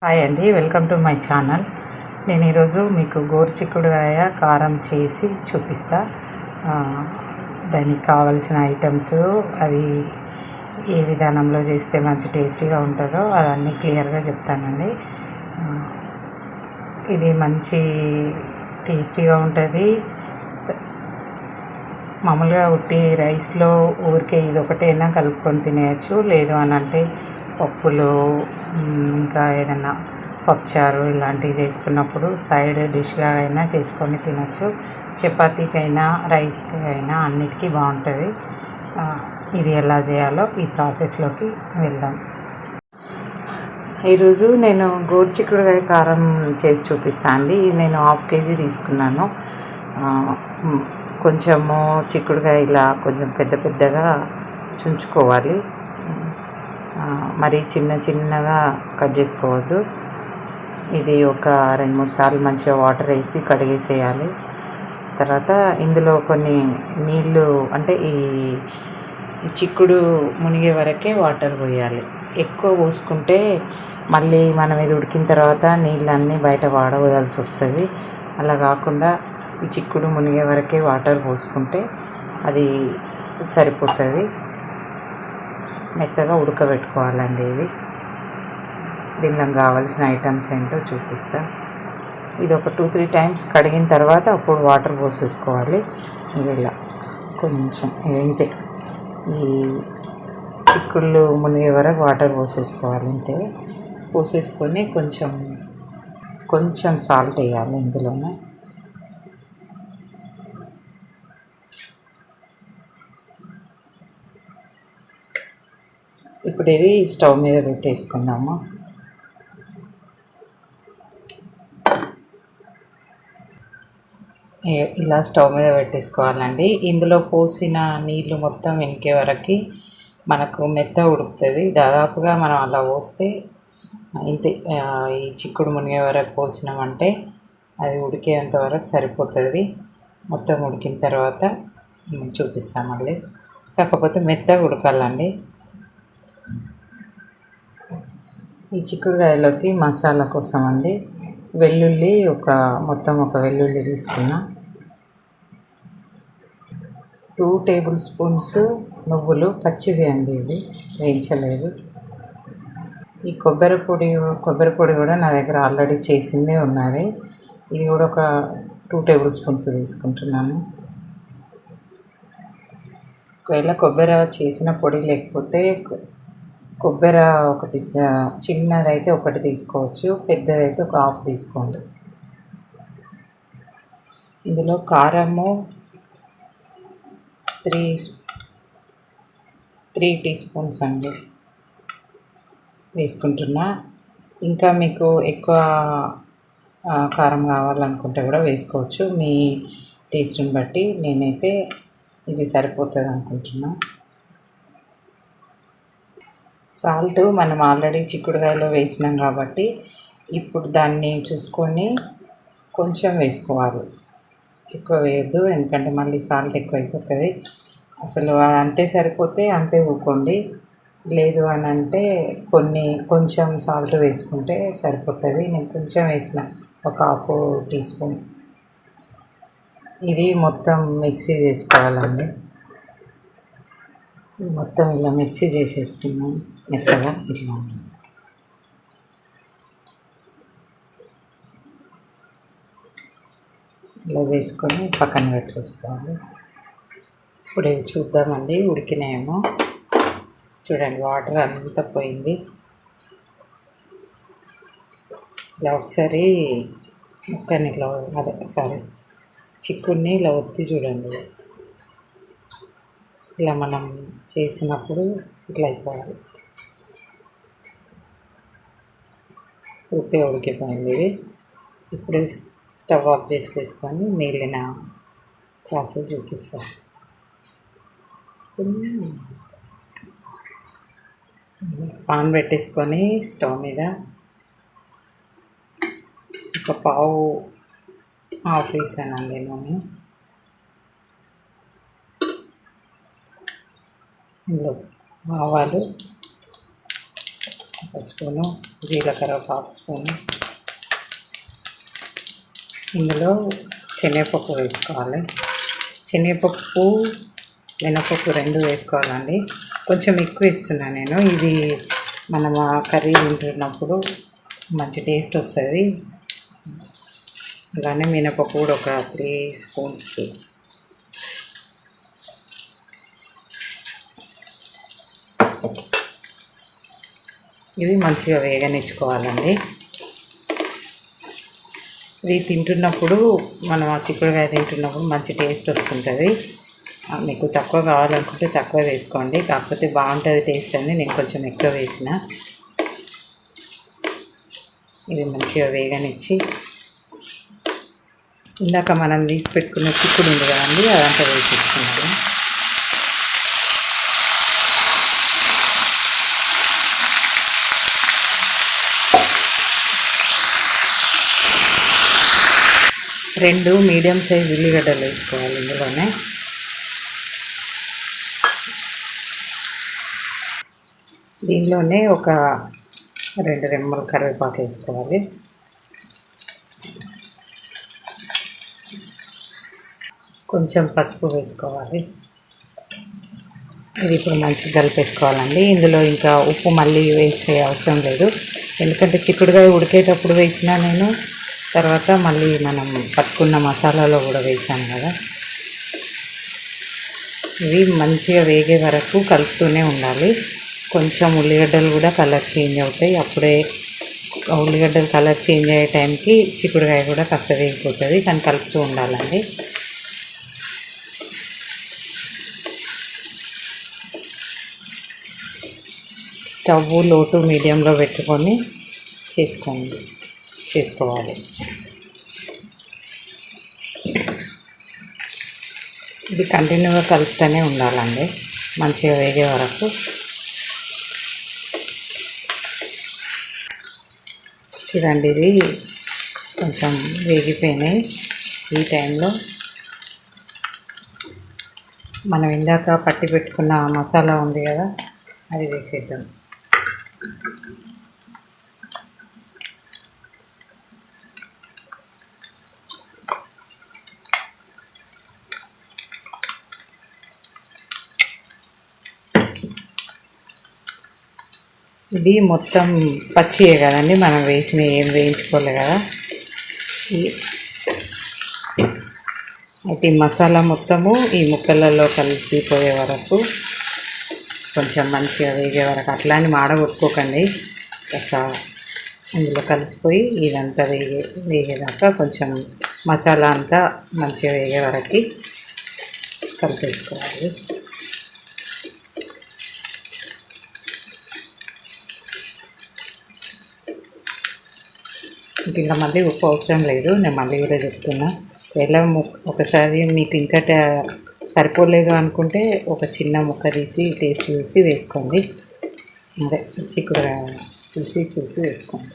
Hi అండి, welcome to my channel. నేను ఈరోజు మీకు గోరుచిక్కుడుకాయ కారం చేసి చూపిస్తా. దానికి కావలసిన ఐటమ్స్, అది ఏ విధానంలో చేస్తే మంచి టేస్టీగా ఉంటుందో అవన్నీ క్లియర్గా చెప్తానండి. ఇది మంచి టేస్టీగా ఉంటుంది. మామూలుగా ఉట్టి రైస్లో ఊరికే ఇది ఒకటైనా కలుపుకొని తినేయచ్చు. లేదు అని అంటే పప్పులు, ఇంకా ఏదైనా పప్పుచారు ఇలాంటివి చేసుకున్నప్పుడు సైడ్ డిష్గా అయినా చేసుకొని తినచ్చు. చపాతీకైనా రైస్కి అయినా అన్నిటికీ బాగుంటుంది. ఇది ఎలా చేయాలో ఈ ప్రాసెస్లోకి వెళ్దాం. ఈరోజు నేను గోరుచిక్కుడుకాయ కారం చేసి చూపిస్తాను అండి. ఇది నేను 1/2 kg తీసుకున్నాను. కొంచెము చిక్కుడుకాయ ఇలా కొంచెం పెద్ద పెద్దగా చుంచుకోవాలి. మరి చిన్నగా కట్ చేసుకోవద్దు. ఇది ఒక 2-3 సార్లు మంచిగా వాటర్ వేసి కడిగేసేయాలి. తర్వాత ఇందులో కొన్ని నీళ్ళు, అంటే ఈ చిక్కుడు మునిగే వరకే వాటర్ పోయాలి. ఎక్కువ పోసుకుంటే మళ్ళీ మనం ఇది ఉడికిన తర్వాత నీళ్ళన్నీ బయట వాడబోయాల్సి వస్తుంది. అలా కాకుండా ఈ చిక్కుడు మునిగే వరకే వాటర్ పోసుకుంటే అది సరిపోతుంది. మెత్తగా ఉడకబెట్టుకోవాలండి. దీనిలో కావాల్సిన ఐటమ్స్ ఏంటో చూపిస్తా. ఇది ఒక 2-3 టైమ్స్ కడిగిన తర్వాత అప్పుడు వాటర్ పోసేసుకోవాలి. ఇలా కొంచెం ఇంతే, ఈ చిక్కుళ్ళు మునిగే వరకు వాటర్ పోసేసుకోవాలి. ఇంతే పోసేసుకొని కొంచెం సాల్ట్ వేయాలి ఇందులోనే. ఇప్పుడు ఇది స్టవ్ మీద పెట్టేసుకున్నాము. ఇలా స్టవ్ మీద పెట్టేసుకోవాలండి. ఇందులో పోసిన నీళ్ళు మొత్తం వెనికే వరకు మనకు మెత్త ఉడుకుతుంది. దాదాపుగా మనం అలా పోస్తే ఇంతే, ఈ చిక్కుడు మునిగే వరకు పోసినామంటే అది ఉడికేంత వరకు సరిపోతుంది. మొత్తం ఉడికిన తర్వాత చూపిస్తాం మళ్ళీ. కాకపోతే మెత్తగా ఉడకాలండి. ఈ చిక్కుడుకాయలోకి మసాలా కోసం అండి, వెల్లుల్లి మొత్తం ఒక వెల్లుల్లి తీసుకున్నా. 2 టేబుల్ స్పూన్స్ నువ్వులు, పచ్చివి అండి, ఇది వేయించలేదు. ఈ కొబ్బరి పొడి కూడా నా దగ్గర ఆల్రెడీ చేసిందే ఉన్నది. ఇది కూడా ఒక 2 టేబుల్ స్పూన్స్ తీసుకుంటున్నాను. ఒకవేళ కొబ్బరి చేసిన పొడి లేకపోతే కొబ్బరి ఒకటి చిన్నదైతే ఒకటి తీసుకోవచ్చు, పెద్దదైతే ఒక 1/2 తీసుకోండి. ఇందులో కారము 3 టీ స్పూన్స్ అండి వేసుకుంటున్నా. ఇంకా మీకు ఎక్కువ కారం కావాలనుకుంటే కూడా వేసుకోవచ్చు, మీ టేస్ట్ని బట్టి. నేనైతే ఇది సరిపోతుంది అనుకుంటున్నా. సాల్ట్ మనం ఆల్రెడీ చిక్కుడుకాయలో వేసినాం కాబట్టి ఇప్పుడు దాన్ని చూసుకొని కొంచెం వేసుకోవాలి, ఎక్కువ వేయద్దు. ఎందుకంటే మళ్ళీ సాల్ట్ ఎక్కువ అయిపోతుంది. అసలు అంతే సరిపోతే అంతే ఊరుకోండి. లేదు అని అంటే కొంచెం సాల్ట్ వేసుకుంటే సరిపోతుంది. నేను కొంచెం వేసిన, ఒక 1/2 టీ స్పూన్. ఇది మొత్తం మిక్సీ చేసుకోవాలండి. ఇది మొత్తం ఇలా మిక్సీ చేసేసుకున్నాం మెత్తగా. ఇట్లా ఇలా చేసుకొని పక్కన పెట్టేసుకోవాలి. ఇప్పుడు ఇవి చూద్దామండి, ఉడికినాయేమో. చూడండి, వాటర్ అంతా పోయింది. ఇలా ఒకసారి ముక్కని ఇట్లా చిక్కుడిని ఇలా ఒత్తి చూడండి. ఇలా మనం చేసినప్పుడు ఇట్లా అయిపోవాలి. పూర్తిగా ఉడికిపోయింది. ఇప్పుడు స్టవ్ ఆఫ్ చేసేసుకొని మిగిలిన ప్రాసెస్ చూపిస్తా. పాన్ పెట్టేసుకొని స్టవ్ మీద ఒక హాఫ్ వేసానండి నూనె. ఇందులో ఆవాలు, ఒక స్పూను, జీలకర్ర ఒక హాఫ్ స్పూను. ఇందులో శనగపప్పు వేసుకోవాలి. శనగపప్పు మినపప్పు 2 వేసుకోవాలండి. కొంచెం ఎక్కువ వేస్తున్నాను నేను. ఇది మనం ఆ కర్రీ తింటున్నప్పుడు మంచి టేస్ట్ వస్తుంది. అలానే మినపప్పు కూడా ఒక 3 స్పూన్స్. ఇవి మంచిగా వేగనిచ్చుకోవాలండి. ఇవి తింటున్నప్పుడు మనం ఆ చిక్కుడుకాయ తింటున్నప్పుడు మంచి టేస్ట్ వస్తుంటుంది. మీకు తక్కువ కావాలనుకుంటే తక్కువ వేసుకోండి, కాకపోతే బాగుంటుంది టేస్ట్ అని నేను కొంచెం ఎక్కువ వేసిన. ఇది మంచిగా వేగనిచ్చి ఇందాక మనం తీసి పెట్టుకున్న చిక్కుడు ఉంది కదండి, అదంతా వేసేసుకున్నాను. రెండు మీడియం సైజ్ ఉల్లిగడ్డలు వేసుకోవాలి ఇందులోనే. దీనిలోనే ఒక 2 రెమ్మలు కరివేపాకు వేసుకోవాలి. కొంచెం పసుపు వేసుకోవాలి. ఇది ఇప్పుడు మంచిగా కలిపేసుకోవాలండి. ఇందులో ఇంకా ఉప్పు మళ్ళీ వేసే అవసరం లేదు, ఎందుకంటే చిక్కుడుకాయ ఉడికేటప్పుడు వేసినా నేను, తర్వాత మళ్ళీ మనం పట్టుకున్న మసాలాలో కూడా వేసాను కదా. ఇవి మంచిగా వేగే వరకు కలుపుతూనే ఉండాలి. కొంచెం ఉల్లిగడ్డలు కూడా కలర్ చేంజ్ అవుతాయి. అప్పుడే ఉల్లిగడ్డలు కలర్ చేంజ్ అయ్యే టైంకి చిక్కుడుకాయ కూడా కాస్త వేగిపోతుంది, కానీ కలుపుతూ ఉండాలండి. స్టవ్ లో టు మీడియంలో పెట్టుకొని చేసుకోవాలి. ఇది కంటిన్యూగా కలుపుతూనే ఉండాలండి మంచిగా వేగే వరకు. చూడండి, ఇది కొంచెం వేగిపోయినాయి. ఈ టైంలో మనం ఇందాక పట్టి పెట్టుకున్న మసాలా ఉంది కదా, అది వేసేద్దాం. ఇది మొత్తం పచ్చియే కదండి, మనం వేసిన ఏం వేయించుకోలే కదా. అయితే ఈ మసాలా మొత్తము ఈ ముక్కలలో కలిసిపోయే వరకు, కొంచెం మంచిగా వేగే వరకు, అట్లా అని మాడగొట్టుకోకండి. అట్లా ఇందులో కలిసిపోయి ఇదంతా వేగేదాకా కొంచెం మసాలా అంతా మంచిగా వేగే వరకు కలిపేసుకోవాలి. ఇంకా మళ్ళీ ఉప్పు అవసరం లేదు, నేను మళ్ళీ కూడా చెప్తున్నా. ఎలా ఒకసారి మీకు ఇంకా సరిపోలేదు అనుకుంటే ఒక చిన్న ముక్క తీసి టేస్ట్ చూసి వేసుకోండి. అదే చిక్కుడుగా తీసి చూసి వేసుకోండి.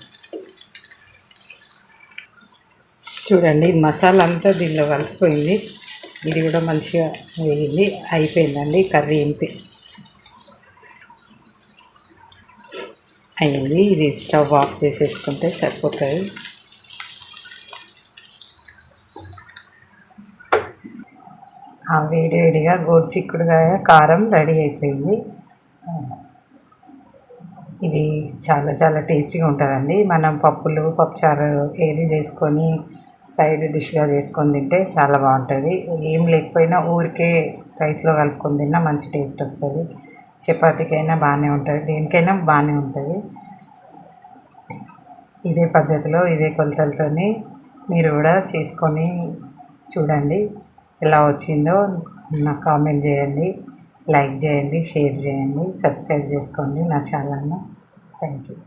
చూడండి, మసాలా అంతా దీనిలో కలిసిపోయింది. ఇది కూడా మంచిగా వేగింది, అయిపోయిందండి కర్రీ. అయింది. ఇది స్టవ్ ఆఫ్ చేసేసుకుంటే సరిపోతుంది. వేడివేడిగా గోరు చిక్కుడుకాయ కారం రెడీ అయిపోయింది. ఇది చాలా చాలా టేస్టీగా ఉంటుందండి. మనం పప్పులు, పప్పుచారు ఏది చేసుకొని సైడ్ డిష్గా చేసుకొని తింటే చాలా బాగుంటుంది. ఏం లేకపోయినా ఊరికే రైస్లో కలుపుకొని తిన్నా మంచి టేస్ట్ వస్తుంది. చపాతీకైనా బాగానే ఉంటుంది, దేనికైనా బాగానే ఉంటుంది. ఇదే పద్ధతిలో ఇదే కొలతలతో మీరు కూడా చేసుకొని చూడండి. ఎలా వచ్చిందో నాకు కామెంట్ చేయండి, లైక్ చేయండి, షేర్ చేయండి, సబ్స్క్రైబ్ చేసుకోండి నా ఛానల్ను. Thank you.